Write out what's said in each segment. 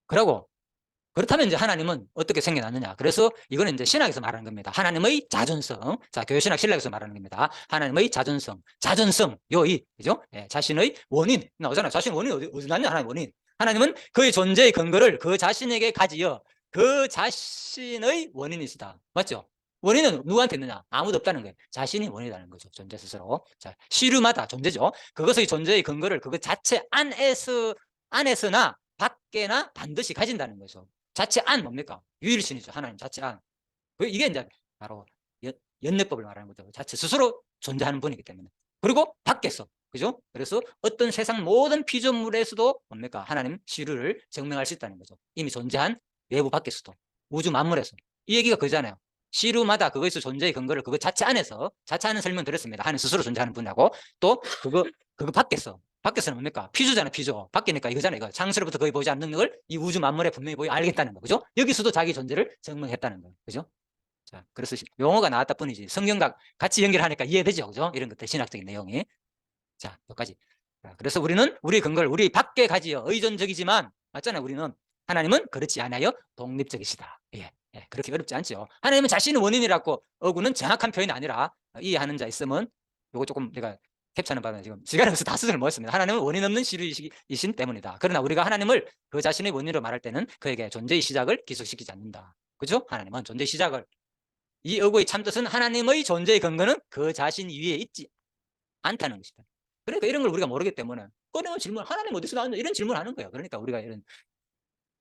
그러고 그렇다면 이제 하나님은 어떻게 생겨났느냐. 그래서 이거는 이제 신학에서 말하는 겁니다. 하나님의 자존성. 자, 교회신학 신학에서 말하는 겁니다. 하나님의 자존성. 자존성. 요이. 그죠? 예, 자신의 원인. 나오잖아요. 자신의 원인 어디 났냐? 하나님 원인. 하나님은 그의 존재의 근거를 그 자신에게 가지어 그 자신의 원인이시다. 맞죠? 원인은 누구한테 있느냐? 아무도 없다는 거예요. 자신이 원인이라는 거죠. 존재 스스로. 자, 시류마다 존재죠. 그것의 존재의 근거를 그것 자체 안에서나 밖에나 반드시 가진다는 거죠. 자체 안 뭡니까? 유일신이죠. 하나님 자체 안. 이게 이제 바로 연례법을 말하는 거죠. 자체 스스로 존재하는 분이기 때문에. 그리고 밖에서. 그죠? 그래서 어떤 세상 모든 피조물에서도 뭡니까? 하나님 시류를 증명할 수 있다는 거죠. 이미 존재한 외부 밖에서도. 우주 만물에서. 이 얘기가 그잖아요. 시류마다 그것의 존재의 근거를 그거 자체 안에서, 자체 안에 설명 드렸습니다. 하나님 스스로 존재하는 분이라고. 또 그거 밖에서. 밖에서는 뭡니까? 피조잖아요, 피조. 밖이니까 이거잖아요, 이거. 창세로부터 거의 보지 않는 능력을 이 우주 만물에 분명히 보이 알겠다는 거, 그죠? 여기서도 자기 존재를 증명했다는 거, 그죠? 자, 그래서 용어가 나왔다 뿐이지 성경과 같이 연결하니까 이해되죠, 그죠? 이런 것들 신학적인 내용이. 자, 여기까지. 자, 그래서 우리는 우리 근거를 우리 밖에 가지어 의존적이지만 맞잖아요, 우리는. 하나님은 그렇지 않아요, 독립적이시다. 예, 예, 그렇게 어렵지 않죠. 하나님은 자신의 원인이라고 어구는 정확한 표현이 아니라 이해하는 자 있으면 요거 조금 제가 캡처하는 바람에 지금 시간이 없어서 다 수준을 모았습니다. 하나님은 원인 없는 시류이신 때문이다. 그러나 우리가 하나님을 그 자신의 원인으로 말할 때는 그에게 존재의 시작을 기속시키지 않는다. 그죠? 하나님은 존재의 시작을. 이 어구의 참뜻은 하나님의 존재의 근거는 그 자신 위에 있지 않다는 것이다. 그러니까 이런 걸 우리가 모르기 때문에 꺼내면 질문, 하나님 어디서 나왔냐 이런 질문을 하는 거예요. 그러니까 우리가 이런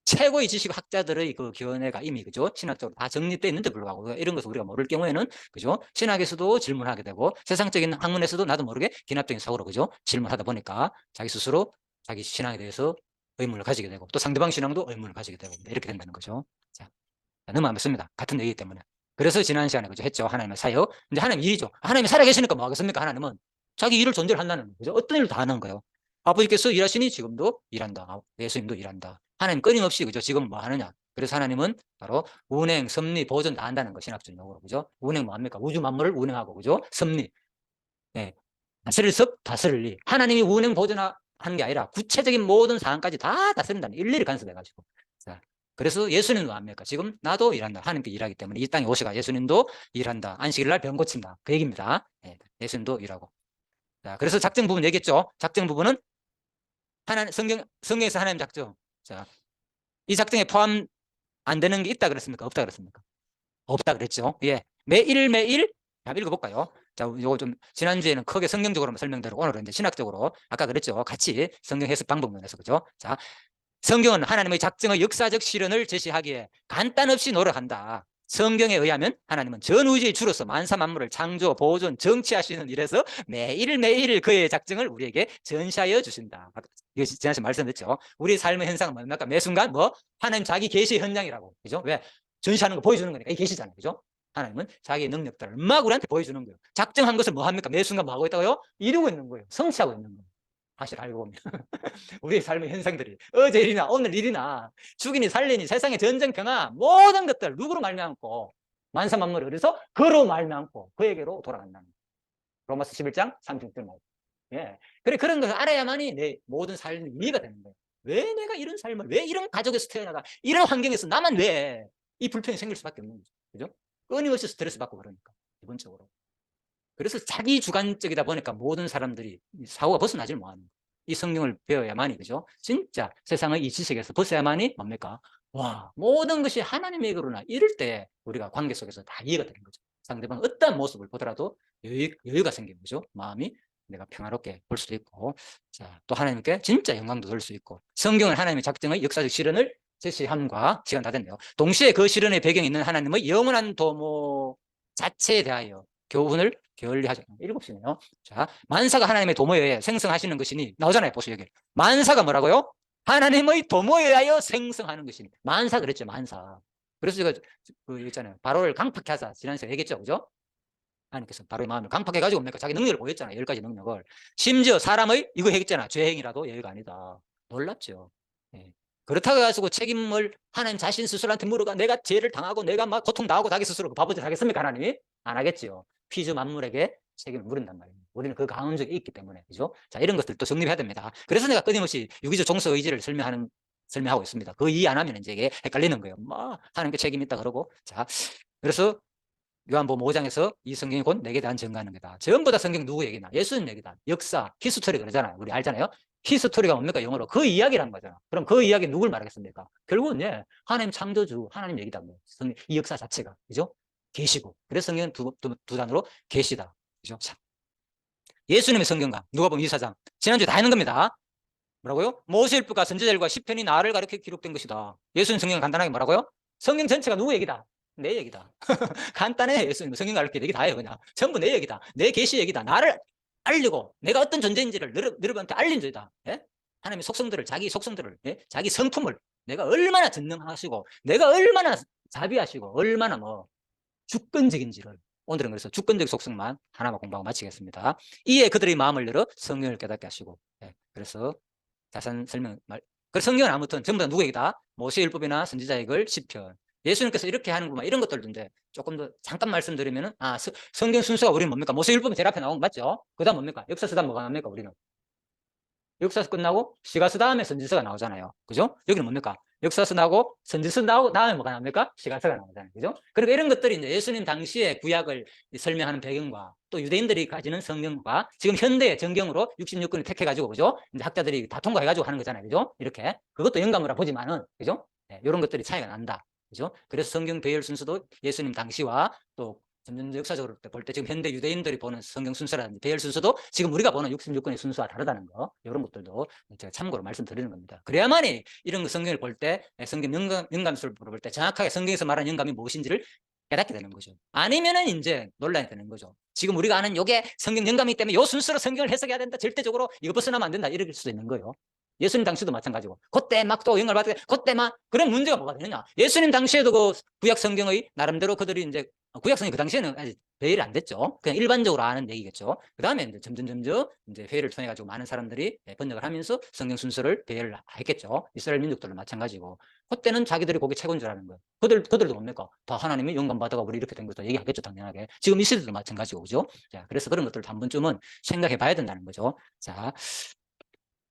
최고의 지식 학자들의 그 견해가 이미 그죠 신학적으로 다 정립되어 있는데 불구하고 이런 것을 우리가 모를 경우에는 그죠 신학에서도 질문하게 되고 세상적인 학문에서도 나도 모르게 기납적인 사고로 그죠 질문하다 보니까 자기 스스로 자기 신앙에 대해서 의문을 가지게 되고 또 상대방 신앙도 의문을 가지게 되고 이렇게 된다는 거죠. 자, 너무 안 맞습니다. 같은 얘기 때문에. 그래서 지난 시간에 그죠 했죠. 하나님의 사역. 이제 하나님 일이죠. 하나님이 살아계시니까 뭐 하겠습니까? 하나님은 자기 일을 존재를 한다는 거죠. 어떤 일을 다 하는 거예요. 아버지께서 일하시니 지금도 일한다. 예수님도 일한다. 하나님 끊임없이 그죠 지금 뭐 하느냐. 그래서 하나님은 바로 운행, 섭리, 보존 다 한다는 거 신학적 용어로 그죠. 운행 뭐 합니까? 우주 만물을 운행하고 그죠. 섭리. 네. 다스릴 섭, 다스릴 리. 하나님이 운행 보존하는 게 아니라 구체적인 모든 상황까지 다 다스린다는 일일이 간섭해가지고. 자, 그래서 예수님도 압니까? 지금 나도 일한다. 하나님께 일하기 때문에 이 땅에 오셔가 예수님도 일한다. 안식일 날 병 고친다. 그 얘기입니다. 네, 예수님도 일하고. 자, 그래서 작정 부분 얘기했죠. 작정 부분은 하나님 성경에서 하나님 작정. 자, 이 작정에 포함 안 되는 게 있다 그랬습니까? 없다 그랬습니까? 없다 그랬죠. 예, 매일 한번 읽어볼까요? 자, 요거 좀 지난주에는 크게 성경적으로 설명드리고 오늘은 이제 신학적으로 아까 그랬죠. 같이 성경 해석 방법 면에서 그죠? 자, 성경은 하나님의 작정의 역사적 실현을 제시하기에 간단 없이 노력한다. 성경에 의하면 하나님은 전 우주의 주로서 만사 만물을 창조, 보존, 정치하시는 일에서 매일 그의 작정을 우리에게 전시하여 주신다. 이거 지난주에 말씀드렸죠. 우리 삶의 현상은 뭡니까? 매 순간 뭐 하나님 자기 계시 현장이라고. 그죠? 왜? 전시하는 거 보여주는 거니까. 이 계시잖아요. 그죠? 하나님은 자기의 능력들을 막 우리한테 보여주는 거예요. 작정한 것을 뭐 합니까? 매 순간 뭐 하고 있다고요? 이루고 있는 거예요. 성취하고 있는 거예요. 사실 알고 보면. 우리의 삶의 현상들이 어제 일이나 오늘 일이나 죽이니 살리니 세상의 전쟁 평화 모든 것들 누구로 말미암고 만사 만물을 그래서 그로 말미암고 그에게로 돌아간다는 거예요. 로마서 11장 36절 말씀. 예. 그래 그런 것을 알아야만이 내 모든 삶이 이해가 되는 거예요. 왜 내가 이런 삶을 왜 이런 가족에서 태어나가 이런 환경에서 나만 왜 이 불편이 생길 수밖에 없는 거죠. 그죠? 끊임없이 스트레스 받고 그러니까 기본적으로. 그래서 자기 주관적이다 보니까 모든 사람들이 사고가 벗어나질 못하는 거예요. 이 성경을 배워야만이 그죠? 진짜 세상의 이 지식에서 벗어야만이 뭡니까? 와, 모든 것이 하나님의 얘기로나 이럴 때 우리가 관계 속에서 다 이해가 되는 거죠. 상대방 어떤 모습을 보더라도 여유가 생기는 거죠. 마음이 내가 평화롭게 볼 수도 있고, 자, 또 하나님께 진짜 영광도 돌릴 수 있고, 성경은 하나님의 작정의 역사적 실현을 제시함과 시간 다 됐네요. 동시에 그 실현의 배경에 있는 하나님의 영원한 도모 자체에 대하여 교훈을 게을리하죠. 7시네요. 자, 만사가 하나님의 도모에 의해 생성하시는 것이니 나오잖아요. 보세요 여기. 만사가 뭐라고요? 하나님의 도모에 의하여 생성하는 것이니. 만사 그랬죠. 만사. 그래서 제가 그 있잖아요. 바로를 강팍케 하사 지난 시간에 얘기했죠. 그죠? 하나님께서 바로의 마음을 강팍해가지고 뭡니까? 자기 능력을 보였잖아요. 10가지 능력을. 심지어 사람의 이거 얘기했잖아. 죄행이라도 여유가 아니다. 놀랍죠. 예. 그렇다고 해가지고 책임을 하나님 자신 스스로한테 물어가 내가 죄를 당하고 내가 막 고통 당하고 자기 스스로 바보짓 하겠습니까? 하나님이? 안 하겠지요. 피주 만물에게 책임을 물은단 말이에요. 우리는 그 가운데 있기 때문에. 그죠? 자, 이런 것들 또 정립해야 됩니다. 그래서 내가 끊임없이 유기적 종속 의지를 설명하는 설명하고 있습니다. 그 이해 안 하면 이제 이게 헷갈리는 거예요. 뭐 하나님께 책임 있다 그러고. 자, 그래서 요한복음 5장에서 이 성경이 곧 내게 대한 증거하는 거다. 전부 다 성경 누구 얘기나? 예수님 얘기다. 역사, 히스토리 그러잖아요. 우리 알잖아요. 히스토리가 뭡니까? 영어로 그 이야기라는 거잖아. 그럼 그 이야기 누굴 말하겠습니까? 결국은 예, 하나님 창조주, 하나님 얘기다. 뭐. 이 역사 자체가. 그죠? 계시고. 그래서 성경은 두 단어로 계시다. 그죠? 자, 예수님의 성경과 누가복음 24장. 지난주에 다 했는 겁니다. 뭐라고요? 모세율법과 선지자들과 시편이 나를 가르쳐 기록된 것이다. 예수님 성경은 간단하게 뭐라고요? 성경 전체가 누구 얘기다? 내 얘기다. 간단해. 예수님 성경 가르쳐 얘기 다예요. 그냥 전부 내 얘기다. 내 계시 얘기다. 나를 알리고 내가 어떤 존재인지를 여러분한테 알린 죄다. 예? 하나님의 속성들을, 자기 속성들을, 예? 자기 성품을 내가 얼마나 전능하시고 내가 얼마나 자비하시고 얼마나 뭐 주권적인지를 오늘은 그래서 주권적 속성만 하나만 공부하고 마치겠습니다. 이에 그들의 마음을 열어 성령을 깨닫게 하시고. 예. 그래서 자세한 설명 말. 그 성경은 아무튼 전부 다 누구 얘기다? 모세율법이나 선지자의 글, 시편. 예수님께서 이렇게 하는구만 이런 것들도 이제 조금 더 잠깐 말씀드리면은 성경 순서가 우리는 뭡니까? 모세율법이 제일 앞에 나온 거 맞죠? 그다음 뭡니까? 역사서다 뭐가 나옵니까? 우리는 역사서 끝나고 시가서 다음에 선지서가 나오잖아요. 그죠? 여기는 뭡니까? 역사서 나오고 선지서 나오고 다음에 뭐가 나옵니까? 시가서가 나오잖아요. 그죠? 그러니까 이런 것들이 이제 예수님 당시에 구약을 설명하는 배경과 또 유대인들이 가지는 성경과 지금 현대의 정경으로 66권을 택해가지고 그죠? 이제 학자들이 다 통과해가지고 하는 거잖아요. 그죠? 이렇게 그것도 영감으로 보지만은 그죠? 네, 이런 것들이 차이가 난다. 그죠? 그래서 성경 배열 순서도 예수님 당시와 또 점점 역사적으로 볼 때 지금 현대 유대인들이 보는 성경 순서라든지 배열 순서도 지금 우리가 보는 66권의 순서와 다르다는 거 이런 것들도 제가 참고로 말씀드리는 겁니다. 그래야만이 이런 성경을 볼 때 성경 영감술을 볼 때 정확하게 성경에서 말하는 영감이 무엇인지를 깨닫게 되는 거죠. 아니면은 이제 논란이 되는 거죠. 지금 우리가 아는 요게 성경 영감이기 때문에 요 순서로 성경을 해석해야 된다. 절대적으로 이거 벗어나면 안 된다. 이럴 수도 있는 거예요. 예수님 당시도 마찬가지고 그때 막 또 영감을 받을 때 그때 막 그런 문제가 뭐가 되느냐. 예수님 당시에도 그 구약 성경의 나름대로 그들이 이제 구약 성경 그 당시에는 아직 배열이 안 됐죠. 그냥 일반적으로 아는 얘기겠죠. 그 다음에 이제 점점 이제 회의를 통해 가지고 많은 사람들이 번역을 하면서 성경 순서를 배열을 했겠죠. 이스라엘 민족들도 마찬가지고. 그때는 자기들이 거기 최고인 줄 아는 거예요. 그들도 뭡니까? 다 하나님이 영감 받아가 우리 이렇게 된 것도 얘기하겠죠, 당연하게. 지금 이 시대도 마찬가지고, 그죠? 자, 그래서 그런 것들을 한 번쯤은 생각해 봐야 된다는 거죠. 자,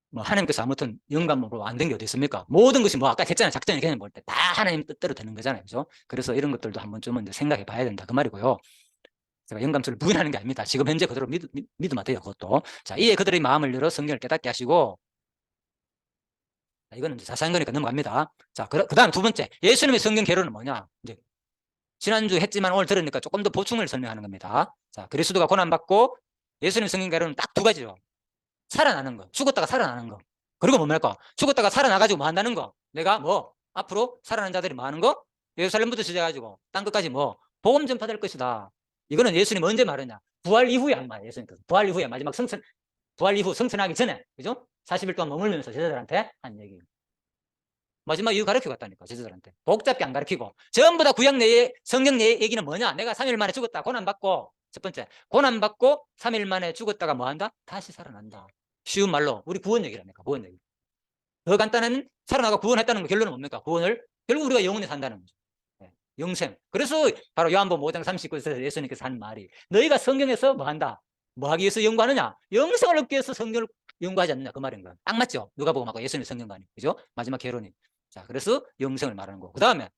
뭐 하나님께서 아무튼 영감으로 안 된 게 어디 있습니까? 모든 것이 뭐 아까 했잖아요. 작전의 개념 볼 때 다 하나님 뜻대로 되는 거잖아요. 그죠? 그래서 이런 것들도 한 번쯤은 이제 생각해 봐야 된다. 그 말이고요. 제가 영감술을 부인하는 게 아닙니다. 지금 현재 그대로 믿으면 돼요. 그것도. 자, 이에 그들의 마음을 열어 성경을 깨닫게 하시고. 자, 이거는 자세한 거니까 넘어갑니다. 자, 그 다음 두 번째. 예수님의 성경 개론은 뭐냐? 이제 지난주 했지만 오늘 들으니까 조금 더 보충을 설명하는 겁니다. 자, 그리스도가 고난받고 예수님 성경 개론은 딱 두 가지죠. 살아나는 거, 죽었다가 살아나는 거. 그리고 뭡니까? 죽었다가 살아나가지고 뭐 한다는 거. 내가 뭐 앞으로 살아난 자들이 뭐 하는 거? 예루살렘부터 시작해가지고 땅 끝까지 뭐 복음 전파될 것이다. 이거는 예수님 언제 말했냐? 부활 이후에 한 말이에요. 예수님께서 부활 이후에 마지막 부활 이후 성천하기 전에, 그죠? 40일 동안 머물면서 제자들한테 한 얘기. 마지막 이유 가르치고 갔다니까, 제자들한테. 복잡히 안 가르치고. 전부 다 구약 내에, 성경 내 얘기는 뭐냐? 내가 3일 만에 죽었다. 고난받고, 첫 번째. 고난받고 3일 만에 죽었다가 뭐 한다? 다시 살아난다. 쉬운 말로, 우리 구원 얘기라니까, 구원 얘기. 더 간단한, 살아나가 구원했다는 거 결론은 뭡니까? 구원을, 결국 우리가 영원히 산다는 거죠. 네. 영생. 그래서 바로 요한복음 5장 39절에서 예수님께서 한 말이, 너희가 성경에서 뭐 한다? 뭐 하기 위해서 연구하느냐? 영생을 얻기 위해서 성경을 연구하지 않느냐? 그 말인 거야. 딱 맞죠? 누가복음하고 예수님 성경관이. 그죠? 마지막 결론이. 자, 그래서 영생을 말하는 거고. 그 다음에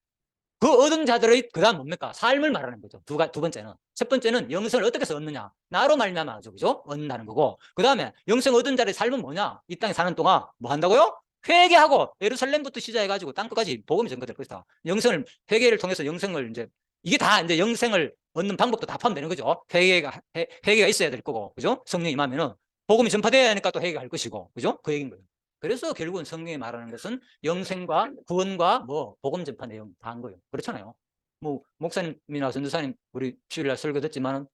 그 얻은 자들의 그 다음 뭡니까? 삶을 말하는 거죠. 두 번째는. 첫 번째는 영생을 어떻게 해서 얻느냐? 나로 말미암아죠. 그죠? 얻는다는 거고. 그 다음에 영생 얻은 자의 삶은 뭐냐? 이 땅에 사는 동안 뭐 한다고요? 회개하고 예루살렘부터 시작해가지고 땅끝까지 복음이 전거될 것이다. 영생을, 회개를 통해서 영생을 이제, 이게 다 이제 영생을 얻는 방법도 다 포함되는 거죠. 회개가 있어야 될 거고. 그죠? 성령 임하면은 복음이 전파돼야 하니까 또 회개할 것이고. 그죠? 그 얘기인 거예요. 그래서 결국은 성경이 말하는 것은 영생과 구원과 뭐 복음 전파 내용 다 한 거예요. 그렇잖아요. 뭐 목사님이나 전도사님 우리 주일날 설교 듣지만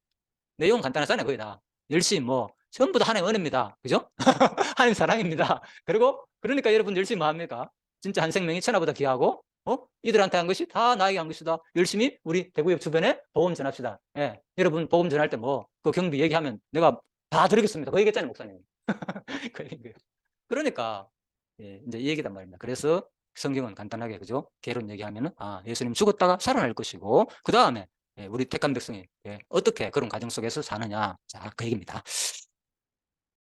내용 간단하잖아요. 거의 다. 열심히 뭐 전부 다 하나님 은혜입니다. 그죠? 하나님 사랑입니다. 그리고 그러니까 여러분 열심히 뭐 합니까? 진짜 한 생명이 천하보다 귀하고 이들한테 한 것이 다 나에게 한 것이다. 열심히 우리 대구역 주변에 복음 전합시다. 예. 여러분 복음 전할 때 뭐 그 경비 얘기하면 내가 다 드리겠습니다. 그 얘기했잖아요, 목사님. 그 얘기예요. 그러니까 이제 이 얘기단 말입니다. 그래서 성경은 간단하게 그죠? 개론 얘기하면은 예수님 죽었다가 살아날 것이고 그 다음에 우리 택한 백성이 어떻게 그런 과정 속에서 사느냐, 자, 그 얘기입니다.